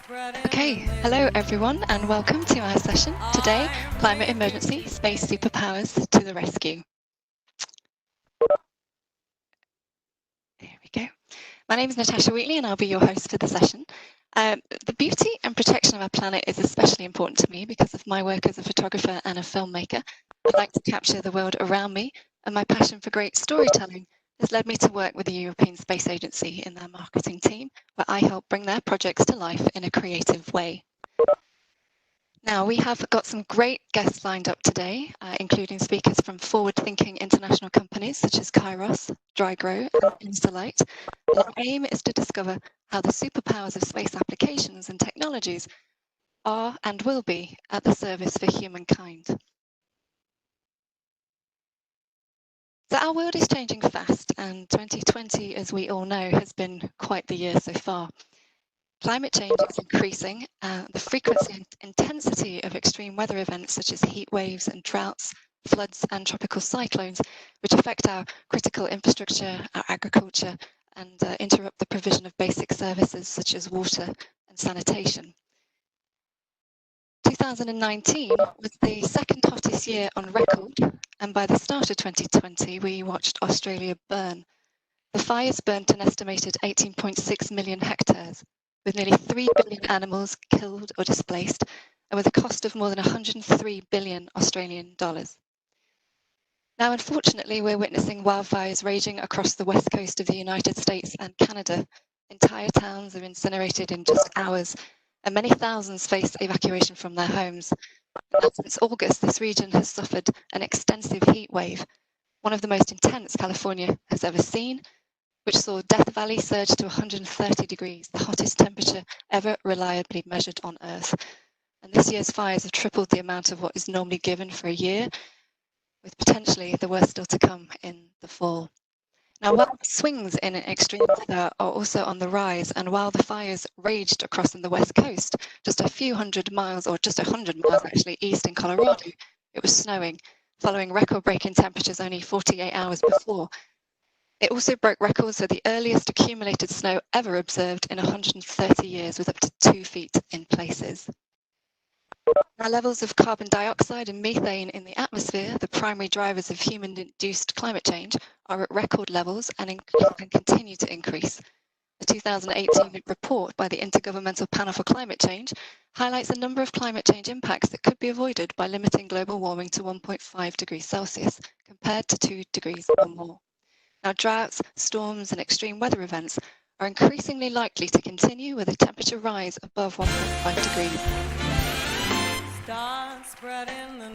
Okay, hello everyone and welcome to our session. Today, Climate Emergency, Space Superpowers to the Rescue. There we go. My name is Natasha Wheatley and I'll be your host for the session. The beauty and protection of our planet is especially important to me because of my work as a photographer and a filmmaker. I like to capture the world around me, and my passion for great storytelling has led me to work with the European Space Agency in their marketing team, where I help bring their projects to life in a creative way. Now, we have got some great guests lined up today, including speakers from forward-thinking international companies such as Kayrros, DryGro, and Insolite. Our aim is to discover how the superpowers of space applications and technologies are and will be at the service for humankind. So our world is changing fast, and 2020, as we all know, has been quite the year so far. Climate change is increasing. The frequency and intensity of extreme weather events such as heat waves and droughts, floods and tropical cyclones, which affect our critical infrastructure, our agriculture, and interrupt the provision of basic services such as water and sanitation. 2019 was the second hottest year on record, and by the start of 2020, we watched Australia burn. The fires burnt an estimated 18.6 million hectares, with nearly 3 billion animals killed or displaced, and with a cost of more than 103 billion Australian dollars. Now, unfortunately, we're witnessing wildfires raging across the west coast of the United States and Canada. Entire towns are incinerated in just hours, and many thousands face evacuation from their homes. Now, since August, this region has suffered an extensive heat wave, one of the most intense California has ever seen, which saw Death Valley surge to 130 degrees, the hottest temperature ever reliably measured on Earth. And this year's fires have tripled the amount of what is normally given for a year, with potentially the worst still to come in the fall. Now, while swings in extreme weather are also on the rise, and while the fires raged across on the west coast, just a few hundred miles, or just 100 miles actually, east in Colorado, it was snowing, following record-breaking temperatures only 48 hours before. It also broke records for the earliest accumulated snow ever observed in 130 years, with up to 2 feet in places. Now, levels of carbon dioxide and methane in the atmosphere, the primary drivers of human-induced climate change, are at record levels and continue to increase. The 2018 report by the Intergovernmental Panel for Climate Change highlights a number of climate change impacts that could be avoided by limiting global warming to 1.5 degrees Celsius, compared to 2 degrees or more. Now, droughts, storms, and extreme weather events are increasingly likely to continue with a temperature rise above 1.5 degrees. Start spreading the